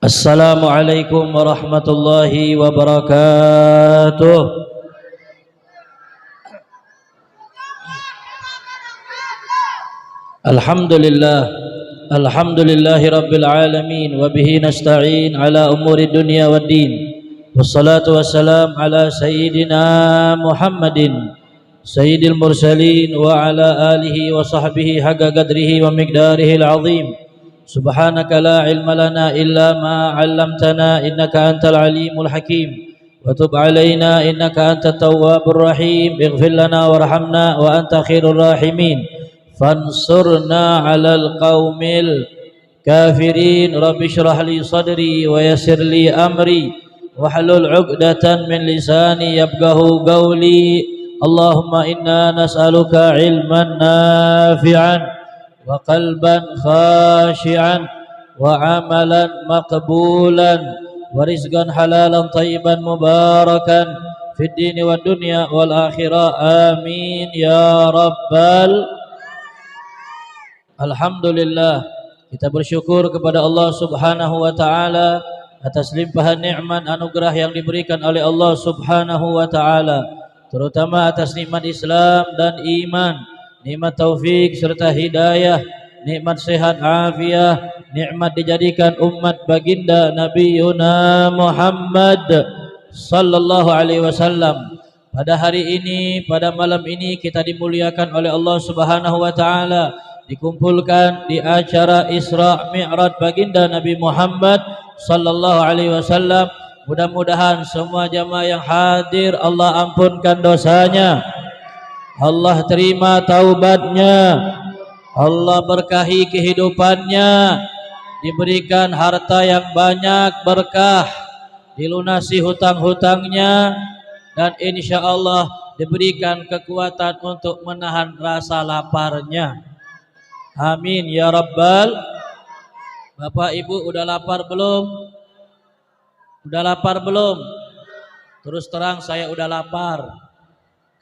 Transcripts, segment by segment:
Assalamualaikum warahmatullahi wabarakatuh. Alhamdulillahi rabbil alamin wa bihi nasta'in ala umuri dunya waddin. Wassalatu wassalam ala sayyidina Muhammadin sayyidil mursalin wa ala alihi wa sahbihi haqqa qadrihi wa miqdarihi al-azim. Subhanaka la ilma lana illa ma 'allamtana innaka antal alimul hakim wa tub 'alaina innaka antat tawwabur rahim ighfir lana warhamna wa anta khairur rahimin fansurna 'alal qaumil kafirin rabbi shrah li sadri wa yassir li amri wahlul 'uqdatan min lisani yafqahu qawli Allahumma inna nas'aluka 'ilman nafi'an wa qalban khashi'an wa amalan maqbulan wa rizqan halalan thayyiban mubarakan fid dini wad dunya wal akhirah amin ya rabbal. Alhamdulillah, kita bersyukur kepada Allah Subhanahu wa taala atas limpahan nikmat anugerah yang diberikan oleh Allah Subhanahu wa taala, terutama atas nikmat Islam dan iman, nikmat taufik serta hidayah, nikmat sehat afiah, nikmat dijadikan umat baginda Nabi Yuna Muhammad sallallahu alaihi wasallam. Pada hari ini, pada malam ini kita dimuliakan oleh Allah Subhanahu wa taala, dikumpulkan di acara Isra Mi'raj baginda Nabi Muhammad sallallahu alaihi wasallam. Mudah-mudahan semua jamaah yang hadir Allah ampunkan dosanya, Allah terima taubatnya, Allah berkahi kehidupannya, diberikan harta yang banyak berkah, dilunasi hutang-hutangnya, dan insya Allah diberikan kekuatan untuk menahan rasa laparnya. Amin ya rabbal. Bapak Ibu udah lapar belum? Udah lapar belum? Terus terang saya udah lapar.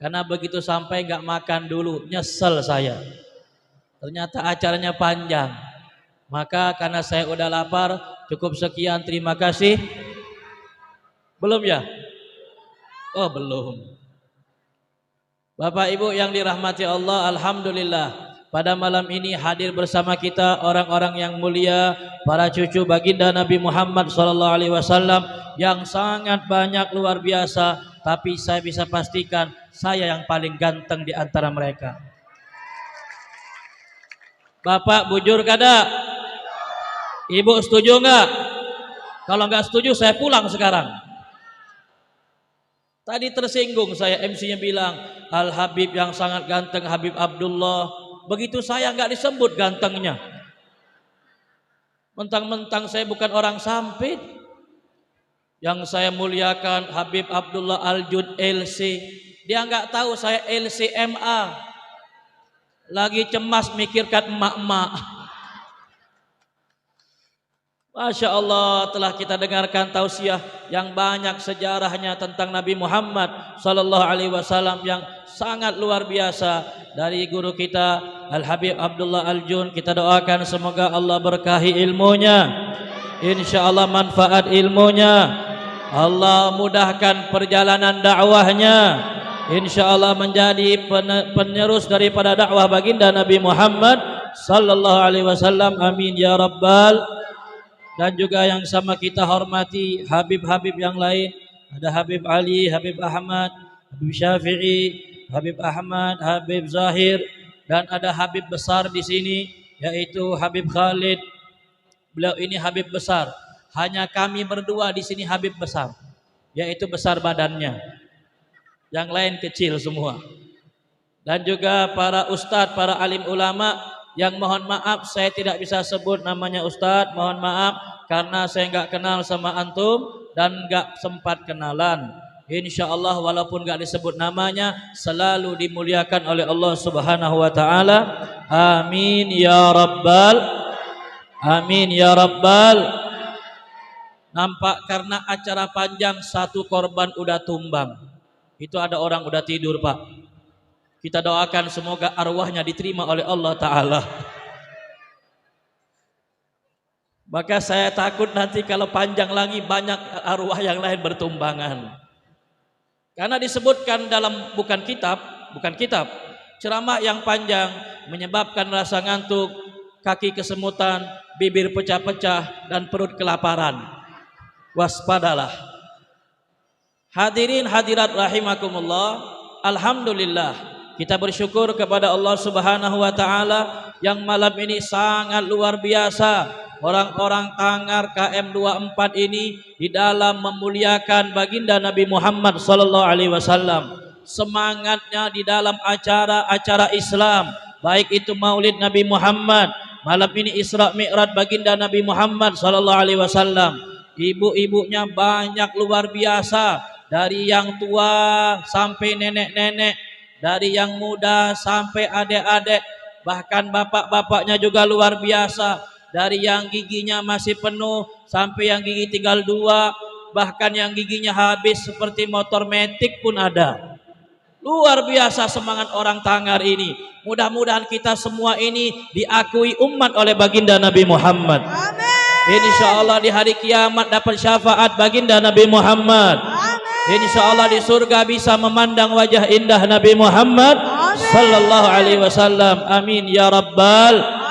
Karena begitu sampai gak makan dulu, nyesel saya. Ternyata acaranya panjang. Maka karena saya udah lapar, cukup sekian, terima kasih. Belum ya? Oh belum. Bapak Ibu yang dirahmati Allah, alhamdulillah. Pada malam ini hadir bersama kita orang-orang yang mulia, para cucu baginda Nabi Muhammad SAW yang sangat banyak, luar biasa. Tapi saya bisa pastikan saya yang paling ganteng di antara mereka. Bapak bujur kada? Ibu setuju enggak? Kalau enggak setuju saya pulang sekarang. Tadi tersinggung saya, MC-nya bilang Al Habib yang sangat ganteng Habib Abdullah. Begitu saya enggak disebut gantengnya. Mentang-mentang saya bukan orang sampit. Yang saya muliakan Habib Abdullah Al-Jud LC. Dia enggak tahu saya LCMA. Lagi cemas mikirkan emak-emak. Masya Allah, telah kita dengarkan tausiah yang banyak sejarahnya tentang Nabi Muhammad sallallahu alaihi wasallam yang sangat luar biasa dari guru kita Al Habib Abdullah Al-Jud. Kita doakan semoga Allah berkahi ilmunya, insya Allah manfaat ilmunya, Allah mudahkan perjalanan dakwahnya, insya Allah menjadi penerus daripada dakwah baginda Nabi Muhammad sallallahu alaihi wasallam. Amin ya rabbal. Dan juga yang sama kita hormati Habib-Habib yang lain. Ada Habib Ali, Habib Ahmad, Habib Syafi'i, Habib Ahmad, Habib Zahir, dan ada Habib besar di sini yaitu Habib Khalid. Beliau ini Habib besar. Hanya kami berdua di sini Habib besar, yaitu besar badannya. Yang lain kecil semua. Dan juga para ustadz, para alim ulama yang mohon maaf saya tidak bisa sebut namanya ustadz, mohon maaf karena saya enggak kenal sama antum dan enggak sempat kenalan. Insya Allah walaupun enggak disebut namanya selalu dimuliakan oleh Allah Subhanahu wa taala. Amin ya rabbal. Amin ya rabbal. Nampak karena acara panjang satu korban udah tumbang. Itu ada orang udah tidur, Pak. Kita doakan semoga arwahnya diterima oleh Allah Ta'ala. Maka saya takut nanti kalau panjang lagi banyak arwah yang lain bertumbangan. Karena disebutkan dalam bukan kitab, ceramah yang panjang menyebabkan rasa ngantuk, kaki kesemutan, bibir pecah-pecah dan perut kelaparan. Waspadalah. Hadirin hadirat rahimakumullah, alhamdulillah kita bersyukur kepada Allah Subhanahu wa taala yang malam ini sangat luar biasa. Orang-orang Tangar KM24 ini di dalam memuliakan baginda Nabi Muhammad sallallahu alaihi wasallam. Semangatnya di dalam acara-acara Islam, baik itu Maulid Nabi Muhammad, malam ini Isra Mi'raj baginda Nabi Muhammad sallallahu alaihi wasallam. Ibu-ibunya banyak luar biasa, dari yang tua sampai nenek-nenek, dari yang muda sampai adik-adik, bahkan bapak-bapaknya juga luar biasa. Dari yang giginya masih penuh sampai yang gigi tinggal 2, bahkan yang giginya habis seperti motor metik pun ada. Luar biasa semangat orang Tangar ini. Mudah-mudahan kita semua ini diakui umat oleh baginda Nabi Muhammad. Amin. Insyaallah di hari kiamat dapat syafaat baginda Nabi Muhammad. Amin. Insyaallah di surga bisa memandang wajah indah Nabi Muhammad sallallahu alaihi wasallam. Amin ya rabbal.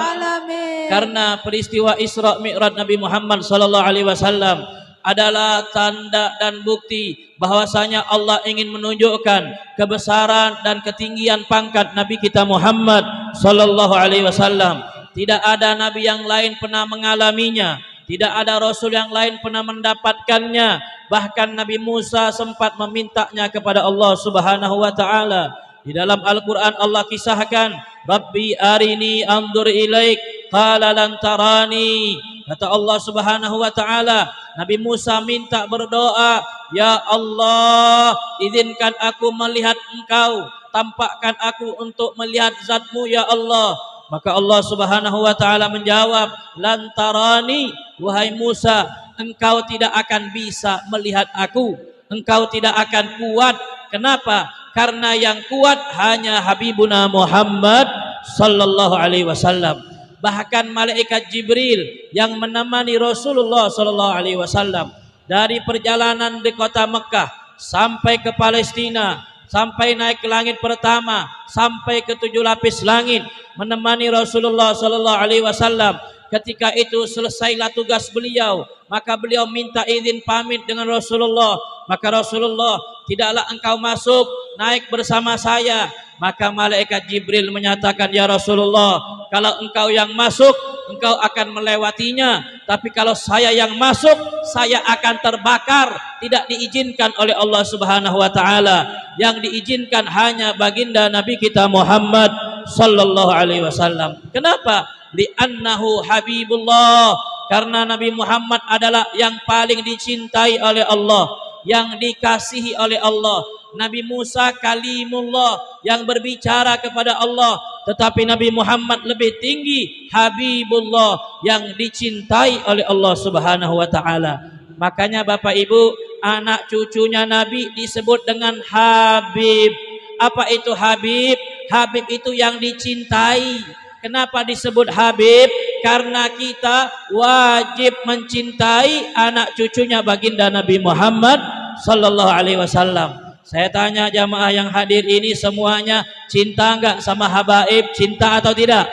Karena peristiwa Isra Mi'raj Nabi Muhammad sallallahu alaihi wasallam adalah tanda dan bukti bahwasanya Allah ingin menunjukkan kebesaran dan ketinggian pangkat Nabi kita Muhammad sallallahu alaihi wasallam. Tidak ada nabi yang lain pernah mengalaminya, tidak ada rasul yang lain pernah mendapatkannya. Bahkan Nabi Musa sempat memintanya kepada Allah Subhanahu wa taala. Di dalam Al-Qur'an Allah kisahkan, Rabbi arini anzur ilaik qala lan tarani. Kata Allah Subhanahu wa taala, Nabi Musa minta berdoa, ya Allah, izinkan aku melihat Engkau, tampakkan aku untuk melihat Zat-Mu ya Allah. Maka Allah Subhanahu wa taala menjawab, lan tarani, wahai Musa, engkau tidak akan bisa melihat aku, engkau tidak akan kuat. Kenapa? Karena yang kuat hanya Habibuna Muhammad sallallahu alaihi wasallam. Bahkan malaikat Jibril yang menemani Rasulullah sallallahu alaihi wasallam dari perjalanan di kota Mekah sampai ke Palestina, sampai naik ke langit pertama, sampai ke 7 lapis langit menemani Rasulullah sallallahu alaihi wasallam. Ketika itu selesailah tugas beliau, maka beliau minta izin pamit dengan Rasulullah. Maka Rasulullah, tidaklah engkau masuk, naik bersama saya. Maka malaikat Jibril menyatakan, ya Rasulullah, kalau engkau yang masuk, engkau akan melewatinya. Tapi kalau saya yang masuk, saya akan terbakar. Tidak diizinkan oleh Allah Subhanahu wa taala. Yang diizinkan hanya baginda Nabi kita Muhammad sallallahu alaihi wasallam. Kenapa? Li'annahu Habibullah, karena Nabi Muhammad adalah yang paling dicintai oleh Allah, yang dikasihi oleh Allah. Nabi Musa kalimullah, yang berbicara kepada Allah, tetapi Nabi Muhammad lebih tinggi, Habibullah, yang dicintai oleh Allah Subhanahu wa taala. Makanya Bapak Ibu, anak cucunya Nabi disebut dengan Habib. Apa itu Habib? Habib itu yang dicintai. Kenapa disebut Habib? Karena kita wajib mencintai anak cucunya baginda Nabi Muhammad sallallahu alaihi wasallam. Saya tanya jamaah yang hadir ini semuanya, cinta enggak sama habaib? Cinta atau tidak?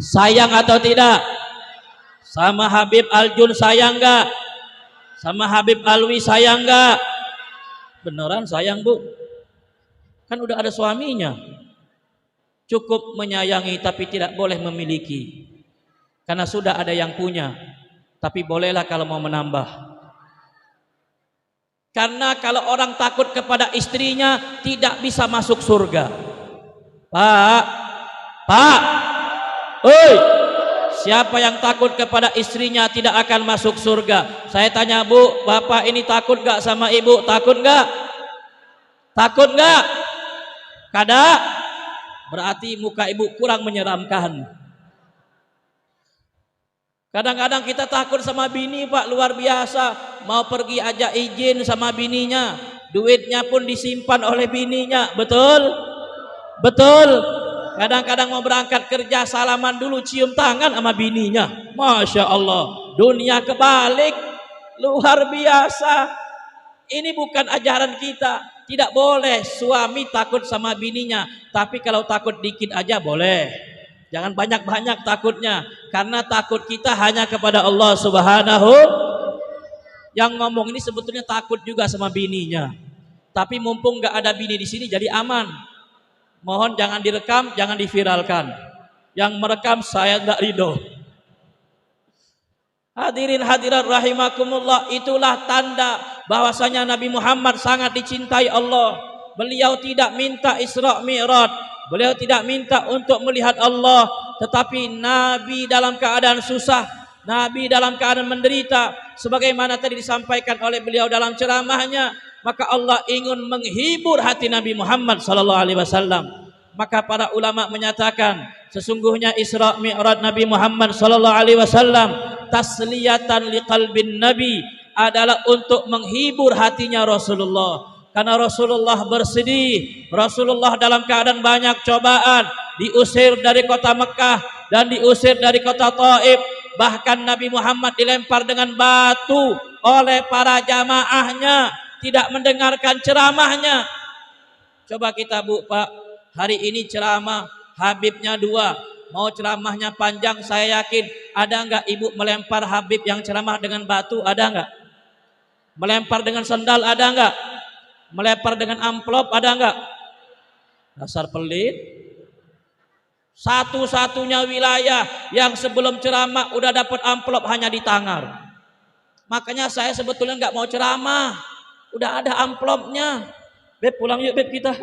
Sayang atau tidak? Sama Habib Aljun sayang enggak? Sama Habib Alwi sayang enggak? Beneran sayang, Bu? Kan udah ada suaminya. Cukup menyayangi tapi tidak boleh memiliki, karena sudah ada yang punya. Tapi bolehlah kalau mau menambah. Karena kalau orang takut kepada istrinya tidak bisa masuk surga. Pak, oi, siapa yang takut kepada istrinya tidak akan masuk surga? Saya tanya, Bu, Bapak ini takut gak sama Ibu? Takut gak? Takut gak? Kada? Berarti muka Ibu kurang menyeramkan. Kadang-kadang kita takut sama bini, Pak, luar biasa. Mau pergi aja izin sama bininya, duitnya pun disimpan oleh bininya. Betul? Betul? Kadang-kadang mau berangkat kerja salaman dulu, cium tangan sama bininya. Masya Allah, dunia kebalik, luar biasa. Ini bukan ajaran kita. Tidak boleh suami takut sama bininya, tapi kalau takut dikit aja boleh. Jangan banyak-banyak takutnya, karena takut kita hanya kepada Allah Subhanahu. Yang ngomong ini sebetulnya takut juga sama bininya, tapi mumpung nggak ada bini di sini jadi aman. Mohon jangan direkam, jangan diviralkan. Yang merekam saya nggak ridho. Hadirin hadirat rahimakumullah, itulah tanda bahwasanya Nabi Muhammad sangat dicintai Allah. Beliau tidak minta Isra Mi'raj, beliau tidak minta untuk melihat Allah, tetapi Nabi dalam keadaan susah, Nabi dalam keadaan menderita, sebagaimana tadi disampaikan oleh beliau dalam ceramahnya, maka Allah ingin menghibur hati Nabi Muhammad sallallahu alaihi wasallam. Maka para ulama menyatakan sesungguhnya Isra Mi'raj Nabi Muhammad sallallahu alaihi wasallam tasliyatan liqalbin Nabi, adalah untuk menghibur hatinya Rasulullah. Karena Rasulullah bersedih, Rasulullah dalam keadaan banyak cobaan, diusir dari kota Mekah dan diusir dari kota Taif. Bahkan Nabi Muhammad dilempar dengan batu oleh para jamaahnya, tidak mendengarkan ceramahnya. Coba kita Bu Pak, hari ini ceramah Habibnya 2. Mau ceramahnya panjang, saya yakin ada enggak ibu melempar Habib yang ceramah dengan batu? Ada enggak? Melempar dengan sendal? Ada enggak? Melempar dengan amplop? Ada enggak? Dasar pelit. Satu-satunya wilayah yang sebelum ceramah udah dapat amplop hanya di Tangar. Makanya saya sebetulnya enggak mau ceramah, udah ada amplopnya. Beb pulang yuk Beb kita.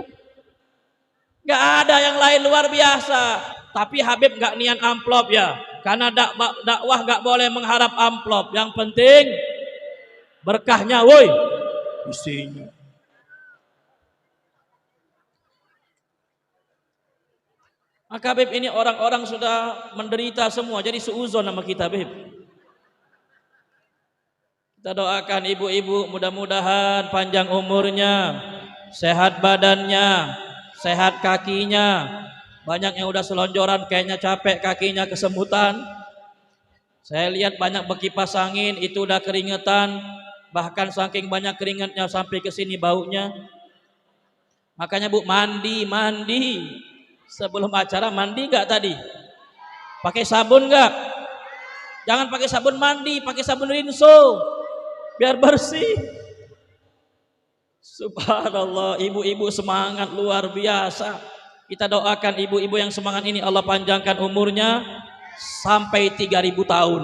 Enggak ada yang lain, luar biasa. Tapi Habib gak niat amplop ya, karena dakwah gak boleh mengharap amplop. Yang penting berkahnya, woi, isinya. Maka Habib ini orang-orang sudah menderita semua, jadi suuzon sama kita Habib. Kita doakan ibu-ibu mudah-mudahan panjang umurnya, sehat badannya, sehat kakinya. Banyak yang udah selonjoran kayaknya capek kakinya kesemutan. Saya lihat banyak berkipas angin itu udah keringetan, bahkan saking banyak keringatnya sampai ke sini baunya. Makanya Bu mandi. Sebelum acara mandi enggak tadi? Pakai sabun enggak? Jangan pakai sabun mandi, pakai sabun rinso biar bersih. Subhanallah, ibu-ibu semangat luar biasa. Kita doakan ibu-ibu yang semangat ini Allah panjangkan umurnya sampai 3000 tahun.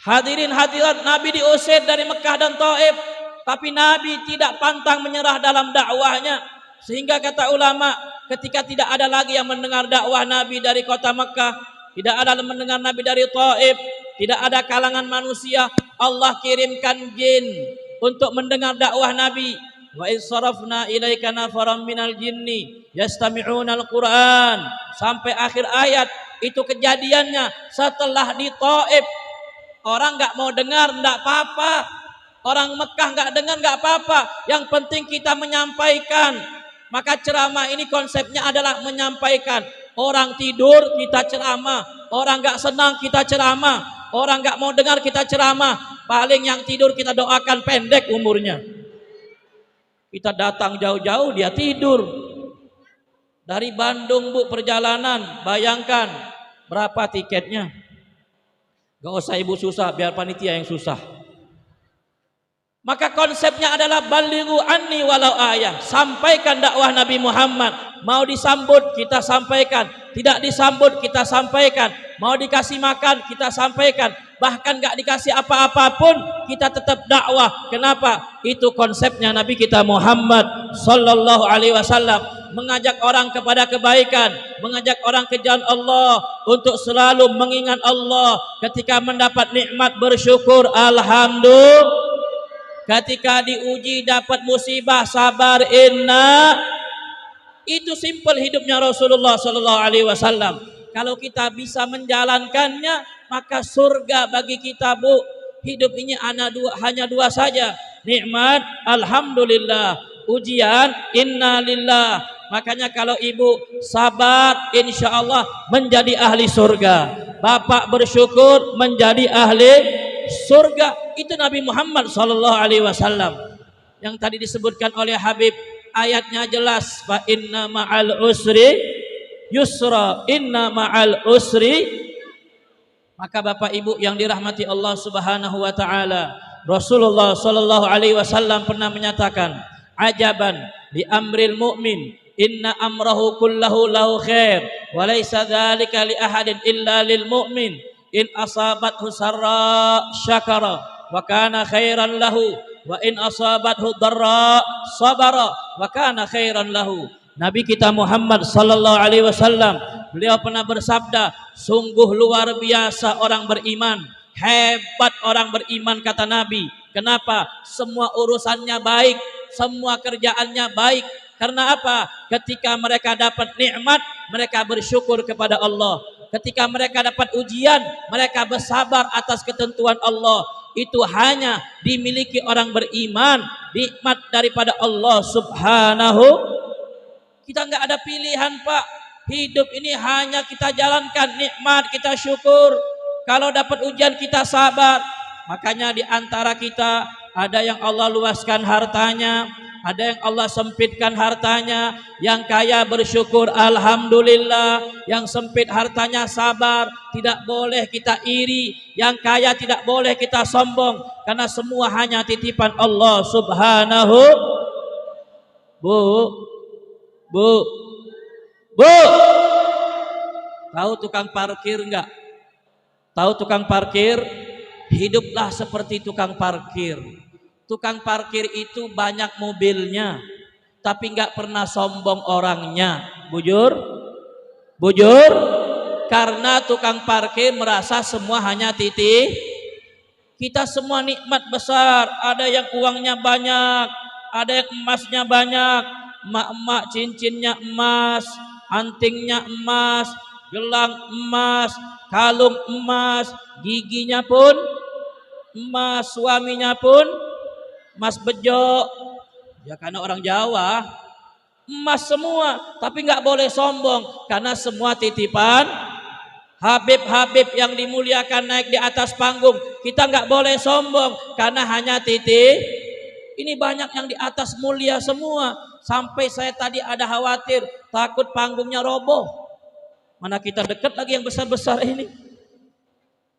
Hadirin hadirat, Nabi diusir dari Mekah dan Taif, tapi Nabi tidak pantang menyerah dalam dakwahnya. Sehingga kata ulama, ketika tidak ada lagi yang mendengar dakwah Nabi dari kota Mekah, tidak ada yang mendengar Nabi dari Taif, tidak ada kalangan manusia, Allah kirimkan jin untuk mendengar dakwah Nabi. Wa isarafna ilaika nafaram minal jinni yastami'una al-Qur'an, sampai akhir ayat. Itu kejadiannya setelah di Taif. Orang enggak mau dengar enggak apa-apa, orang Mekah enggak dengar enggak apa-apa, yang penting kita menyampaikan. Maka ceramah ini konsepnya adalah menyampaikan. Orang tidur kita ceramah, orang enggak senang kita ceramah, orang enggak mau dengar kita ceramah. Paling yang tidur kita doakan pendek umurnya. Kita datang jauh-jauh dia tidur. Dari Bandung Bu perjalanan, bayangkan berapa tiketnya. Gak usah ibu susah, biar panitia yang susah. Maka konsepnya adalah balighu anni walau ayah. Sampaikan dakwah Nabi Muhammad. Mau disambut kita sampaikan, tidak disambut kita sampaikan. Mau dikasih makan kita sampaikan. Bahkan gak dikasih apa-apapun kita tetap dakwah. Kenapa? Itu konsepnya Nabi kita Muhammad sallallahu alaihi wasallam, mengajak orang kepada kebaikan, mengajak orang ke jalan Allah, untuk selalu mengingat Allah. Ketika mendapat nikmat bersyukur alhamdulillah, ketika diuji dapat musibah sabar inna. Itu simpel hidupnya Rasulullah sallallahu alaihi wasallam. Kalau kita bisa menjalankannya, maka surga bagi kita Bu. Hidup ini hanya dua saja, nikmat alhamdulillah, ujian, inna lillah. Makanya kalau ibu sabar, insya Allah menjadi ahli surga. Bapak bersyukur menjadi ahli surga. Itu Nabi Muhammad sallallahu alaihi wasallam yang tadi disebutkan oleh Habib. Ayatnya jelas, fa inna ma'al usri yusra, inna ma'al usri. Maka Bapak Ibu yang dirahmati Allah Subhanahu wa taala, Rasulullah sallallahu alaihi wasallam pernah menyatakan, ajaban li amril mu'min, inna amrahu kullahu lahu khair wa laisa dzalika li ahadin illa lil mu'min, in asabathu sarra syakara wa kana khairan lahu wa in asabathu dharra sabara wa kana khairan lahu. Nabi kita Muhammad sallallahu alaihi wasallam, beliau pernah bersabda, sungguh luar biasa orang beriman, hebat orang beriman, kata Nabi. Kenapa? Semua urusannya baik, semua kerjaannya baik. Karena apa? Ketika mereka dapat nikmat, mereka bersyukur kepada Allah. Ketika mereka dapat ujian, mereka bersabar atas ketentuan Allah. Itu hanya dimiliki orang beriman, nikmat daripada Allah Subhanahu. Kita nggak ada pilihan, Pak. Hidup ini hanya kita jalankan, nikmat kita syukur. Kalau dapat ujian kita sabar. Makanya di antara kita ada yang Allah luaskan hartanya, ada yang Allah sempitkan hartanya. Yang kaya bersyukur alhamdulillah, yang sempit hartanya sabar. Tidak boleh kita iri, yang kaya tidak boleh kita sombong, karena semua hanya titipan Allah Subhanahu. Bu, tahu tukang parkir enggak? Tahu tukang parkir? Hiduplah seperti tukang parkir. Tukang parkir itu banyak mobilnya, tapi enggak pernah sombong orangnya. Bujur? Karena tukang parkir merasa semua hanya titik. Kita semua nikmat besar. Ada yang uangnya banyak, ada yang emasnya banyak. Emak-emak cincinnya emas, antingnya emas, gelang emas, kalung emas, giginya pun emas, suaminya pun emas bejo. Ya karena orang Jawa, emas semua, tapi nggak boleh sombong karena semua titipan Habib-habib yang dimuliakan naik di atas panggung. Kita nggak boleh sombong karena hanya titik. Ini banyak yang di atas mulia semua. Sampai saya tadi ada khawatir, takut panggungnya roboh. Mana kita dekat lagi yang besar-besar ini.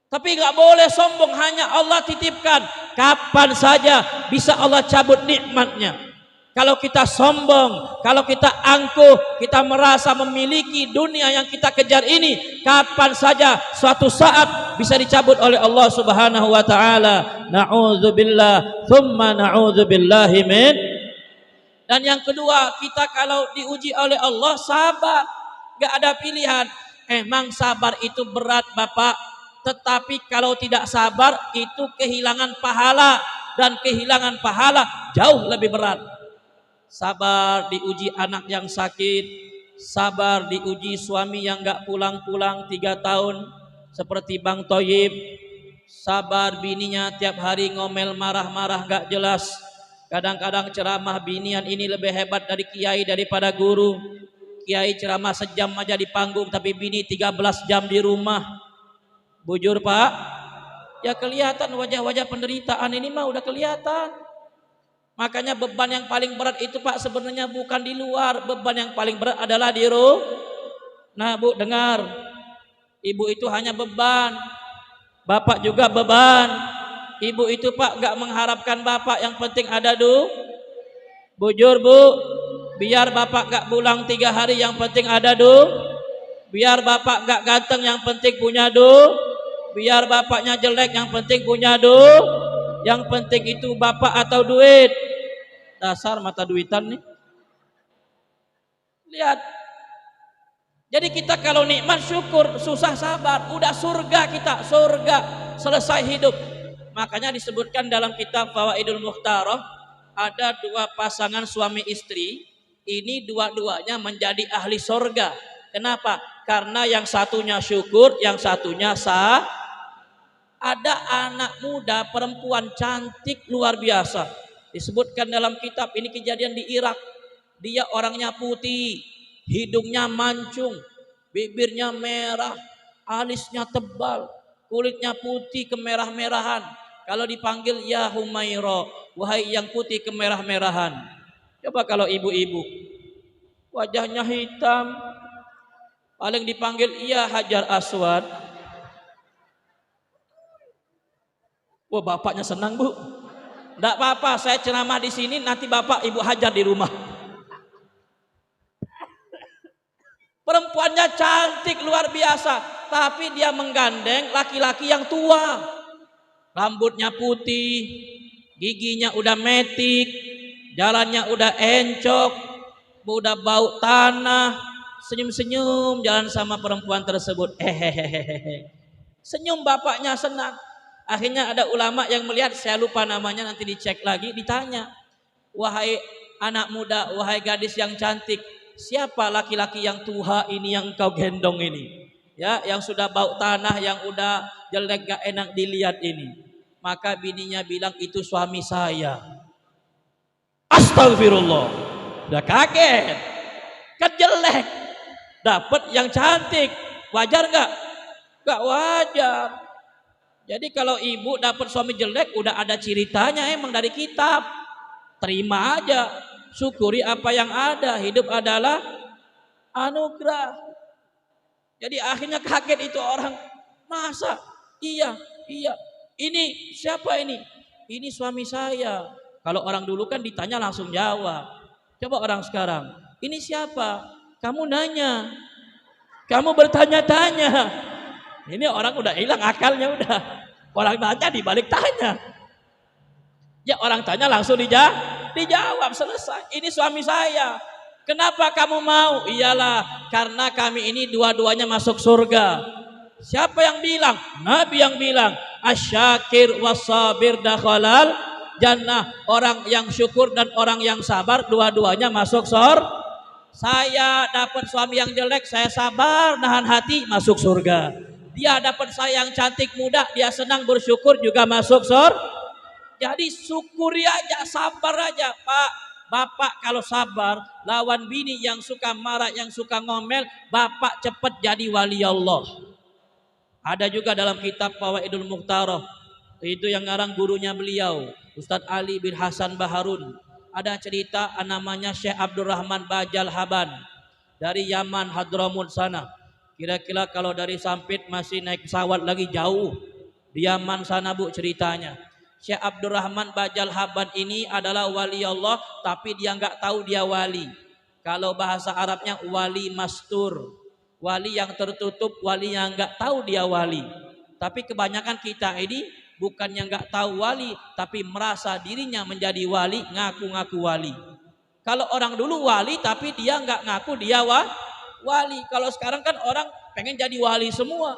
Tapi nggak boleh sombong, hanya Allah titipkan. Kapan saja bisa Allah cabut nikmatnya. Kalau kita sombong, kalau kita angkuh, kita merasa memiliki dunia yang kita kejar ini, kapan saja suatu saat bisa dicabut oleh Allah Subhanahu wa taala. Na'udzubillah, tsumma na'udzubillahi min. Dan yang kedua, kita kalau diuji oleh Allah sabar. Enggak ada pilihan. Emang sabar itu berat, Bapak. Tetapi kalau tidak sabar itu kehilangan pahala, dan kehilangan pahala jauh lebih berat. Sabar diuji anak yang sakit, sabar diuji suami yang gak pulang-pulang 3 tahun seperti Bang Toyib, sabar bininya tiap hari ngomel marah-marah gak jelas. Kadang-kadang ceramah binian ini lebih hebat dari kiai daripada guru. Kiai ceramah sejam aja di panggung, tapi bini 13 jam di rumah. Bujur Pak? Ya kelihatan wajah-wajah penderitaan ini mah udah kelihatan. Makanya beban yang paling berat itu Pak sebenarnya bukan di luar. Beban yang paling berat adalah di rumah. Nah Bu dengar, ibu itu hanya beban, bapak juga beban. Ibu itu Pak gak mengharapkan bapak, yang penting ada bujur Bu. Biar bapak gak pulang 3 hari, yang penting ada Biar bapak gak ganteng, yang penting punya Biar bapaknya jelek, yang penting punya Yang penting itu bapak atau duit. Dasar mata duitan nih. Lihat. Jadi kita kalau nikmat syukur, susah sabar. Udah surga kita, surga, selesai hidup. Makanya disebutkan dalam kitab Fawaidul Mukhtarah, ada 2 pasangan suami istri. Ini dua-duanya menjadi ahli surga. Kenapa? Karena yang satunya syukur, yang satunya sah. Ada anak muda perempuan cantik luar biasa. Disebutkan dalam kitab, ini kejadian di Irak. Dia orangnya putih, hidungnya mancung, bibirnya merah, alisnya tebal, kulitnya putih kemerah-merahan. Kalau dipanggil ya Humaira, wahai yang putih kemerah-merahan. Coba kalau ibu-ibu, wajahnya hitam, paling dipanggil ya Hajar Aswad. Wah, bapaknya senang, Bu. Enggak apa-apa, saya ceramah di sini, nanti bapak ibu hajar di rumah. Perempuannya cantik luar biasa, tapi dia menggandeng laki-laki yang tua. Rambutnya putih, giginya udah metik, jalannya udah encok, udah bau tanah, senyum-senyum jalan sama perempuan tersebut. Hehehehe. Senyum bapaknya senang. Akhirnya ada ulama yang melihat, saya lupa namanya, nanti dicek lagi, ditanya, wahai anak muda, wahai gadis yang cantik, siapa laki-laki yang tua ini yang kau gendong ini? Ya, yang sudah bau tanah, yang udah jelek gak enak dilihat ini. Maka bininya bilang, itu suami saya. Astagfirullah. Udah kaget. Kan jelek. Dapat yang cantik. Wajar gak? Gak wajar. Jadi kalau ibu dapat suami jelek, udah ada ceritanya emang dari kitab. Terima aja, syukuri apa yang ada. Hidup adalah anugerah. Jadi akhirnya kaget itu orang. Masa? Iya. Ini siapa ini? Ini suami saya. Kalau orang dulu kan ditanya langsung jawab. Coba orang sekarang, ini siapa? Kamu nanya. Kamu bertanya-tanya. Ini orang udah hilang akalnya udah. Orang tanya dibalik tanya. Ya orang tanya langsung dijawab, selesai. Ini suami saya. Kenapa kamu mau? Iyalah, karena kami ini dua-duanya masuk surga. Siapa yang bilang? Nabi yang bilang. Asyakir wasabir dakhalal jannah. Orang yang syukur dan orang yang sabar dua-duanya masuk surga. Saya dapat suami yang jelek, saya sabar, nahan hati, masuk surga. Dia dapat saya yang cantik muda, dia senang bersyukur juga masuk surga. Jadi syukuri aja, sabar aja, Pak. Bapak kalau sabar, lawan bini yang suka marah, yang suka ngomel, bapak cepat jadi wali Allah. Ada juga dalam kitab Fawaidul Mukhtarah, itu yang ngarang gurunya beliau, Ustadz Ali bin Hasan Baharun. Ada cerita namanya Syekh Abdurrahman Bajal Haban dari Yaman Hadramut sana. Kira-kira kalau dari Sampit masih naik pesawat lagi jauh. Di Yaman sana, Bu, ceritanya. Syekh Abdurrahman Bajal Haban ini adalah wali Allah, tapi dia nggak tahu dia wali. Kalau bahasa Arabnya wali mastur, wali yang tertutup, wali yang nggak tahu dia wali. Tapi kebanyakan kita ini bukannya nggak tahu wali, tapi merasa dirinya menjadi wali, ngaku-ngaku wali. Kalau orang dulu wali, tapi dia nggak ngaku dia wali. Kalau sekarang kan orang pengen jadi wali semua.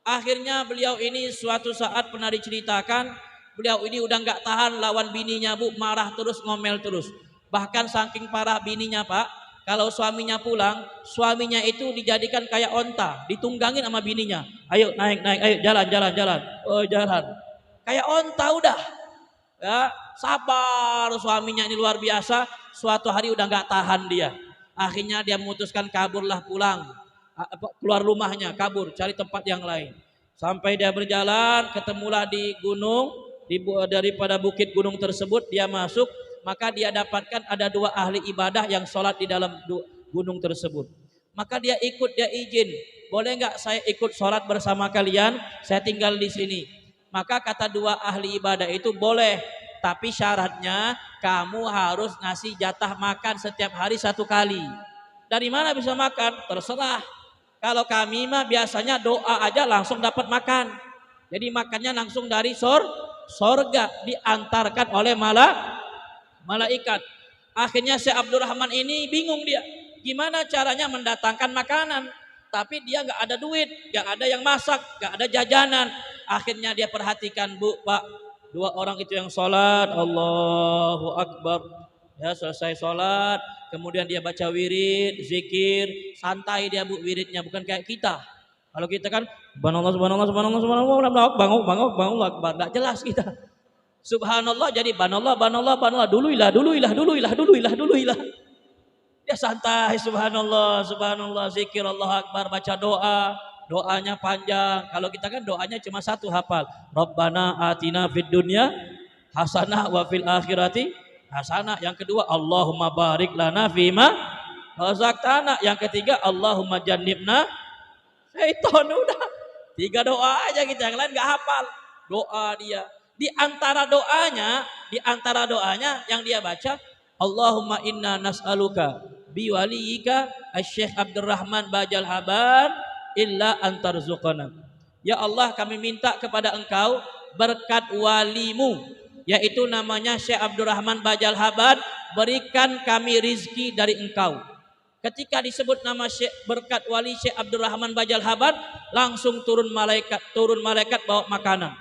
Akhirnya beliau ini suatu saat pernah diceritakan, beliau ini udah nggak tahan lawan bininya, Bu, marah terus, ngomel terus. Bahkan saking parah bininya, Pak, kalau suaminya pulang, suaminya itu dijadikan kayak onta, ditunggangin sama bininya. Ayo naik, ayo jalan. Oh jalan. Kayak onta udah. Ya, sabar suaminya ini luar biasa. Suatu hari udah nggak tahan dia. Akhirnya dia memutuskan kaburlah pulang, keluar rumahnya, kabur cari tempat yang lain. Sampai dia berjalan, ketemulah di gunung, daripada bukit gunung tersebut dia masuk, maka dia dapatkan ada dua ahli ibadah yang sholat di dalam gunung tersebut. Maka dia ikut, dia izin, boleh nggak saya ikut sholat bersama kalian? Saya tinggal di sini. Maka kata dua ahli ibadah itu, boleh. Tapi syaratnya kamu harus ngasih jatah makan setiap hari 1 kali. Dari mana bisa makan? Terserah. Kalau kami mah biasanya doa aja langsung dapat makan. Jadi makannya langsung dari sorga, diantarkan oleh malaikat. Akhirnya Syekh Abdurrahman ini bingung dia. Gimana caranya mendatangkan makanan? Tapi dia nggak ada duit, nggak ada yang masak, nggak ada jajanan. Akhirnya dia perhatikan, Bu, Pak. Dua orang itu yang sholat, Allahu Akbar. Ya, selesai sholat, kemudian dia baca wirid, zikir, santai dia, Bu, wiridnya, bukan kayak kita. Kalau kita kan subhanallah, subhanallah, subhanallah, subhanallah, bangok, Akbar, enggak jelas kita. Subhanallah jadi banallah, banallah, banallah. Duluilah. Ya santai, subhanallah, subhanallah, zikir Allah Akbar, baca doa. Doanya panjang. Kalau kita kan doanya cuma satu hafal. Rabbana atina fid dunya hasanah wa fil akhirati hasanah. Yang kedua Allahumma barik lana fima razaqtana. Yang ketiga Allahumma jannibna syaiton. Udah 3 doa aja kita, yang lain nggak hafal. Doa dia. Di antara doanya yang dia baca, Allahumma inna nas'aluka biwaliyika Asy-Syaikh Abdurrahman Bajal Haban illa antarzuqana. Ya Allah, kami minta kepada Engkau berkat walimu, yaitu namanya Syekh Abdurrahman Bajal Haban, berikan kami rizki dari Engkau. Ketika disebut nama Syekh, berkat wali Syekh Abdurrahman Bajal Haban, langsung turun malaikat bawa makanan.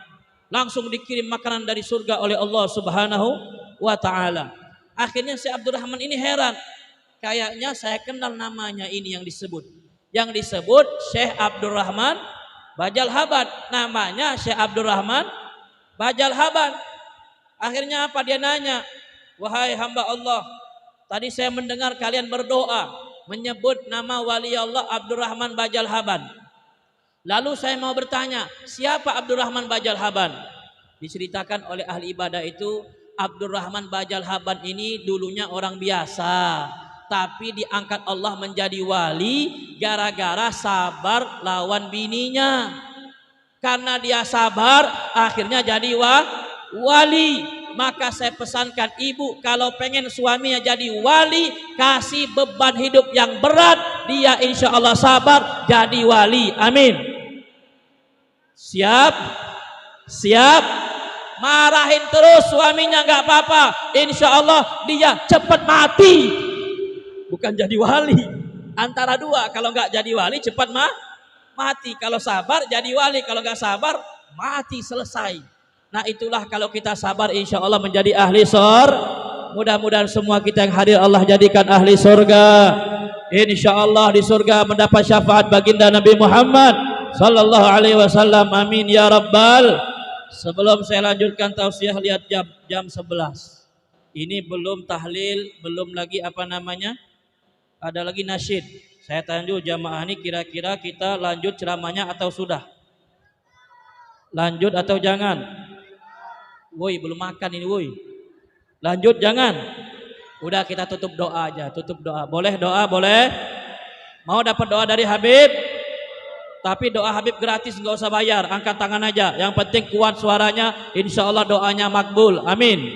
Langsung dikirim makanan dari surga oleh Allah Subhanahu wa taala. Akhirnya Syekh Abdurrahman ini heran. Kayaknya saya kenal namanya ini yang disebut. Yang disebut Syekh Abdurrahman Bajal Haban. Namanya Syekh Abdurrahman Bajal Haban. Akhirnya apa? Dia nanya, wahai hamba Allah, tadi saya mendengar kalian berdoa menyebut nama wali Allah Abdurrahman Bajal Haban. Lalu saya mau bertanya, siapa Abdurrahman Bajal Haban? Diceritakan oleh ahli ibadah itu, Abdurrahman Bajal Haban ini dulunya orang biasa, tapi diangkat Allah menjadi wali gara-gara sabar lawan bininya. Karena dia sabar, akhirnya jadi wali. Maka saya pesankan ibu, kalau pengen suaminya jadi wali, kasih beban hidup yang berat, dia insya Allah sabar jadi wali. Amin. Siap. Marahin terus suaminya nggak apa-apa, insya Allah dia cepat mati. Bukan jadi wali. Antara dua, kalau nggak jadi wali cepat mati. Kalau sabar jadi wali, kalau nggak sabar mati, selesai. Nah itulah kalau kita sabar, insya Allah menjadi ahli Mudah-mudahan semua kita yang hadir Allah jadikan ahli surga. Insya Allah di surga mendapat syafaat baginda Nabi Muhammad sallallahu alaihi wasallam. Amin ya rabbal. Sebelum saya lanjutkan tausiah, lihat jam 11. Ini belum tahlil, belum lagi apa namanya? Ada lagi nasyid. Saya tanya dulu jamaah ini, kira-kira kita lanjut ceramahnya atau sudah? Lanjut atau jangan? Woi, belum makan ini woi. Lanjut jangan? Udah, kita tutup doa aja, tutup doa. Boleh doa, boleh? Mau dapat doa dari Habib? Tapi doa Habib gratis, nggak usah bayar, angkat tangan aja. Yang penting kuat suaranya, insya Allah doanya makbul. Amin.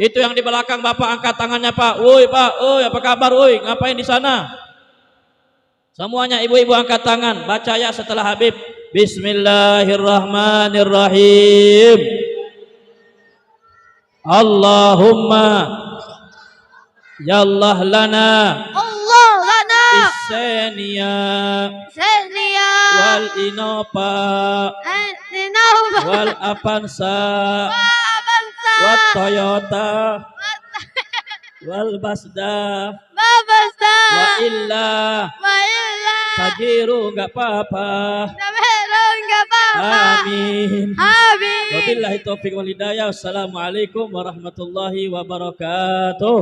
Itu yang di belakang Bapak, angkat tangannya Pak. Woi Pak, woi apa kabar woi? Ngapain di sana? Semuanya ibu-ibu angkat tangan. Baca ya setelah Habib. Bismillahirrahmanirrahim. Allahumma ya Allah lana Bisaniya wal inopa wal apansa wat toyota wal basda wa illa tajiru nggak apa-apa. Amin. Wabillahi taufiq wal hidayah. Assalamualaikum warahmatullahi wabarakatuh.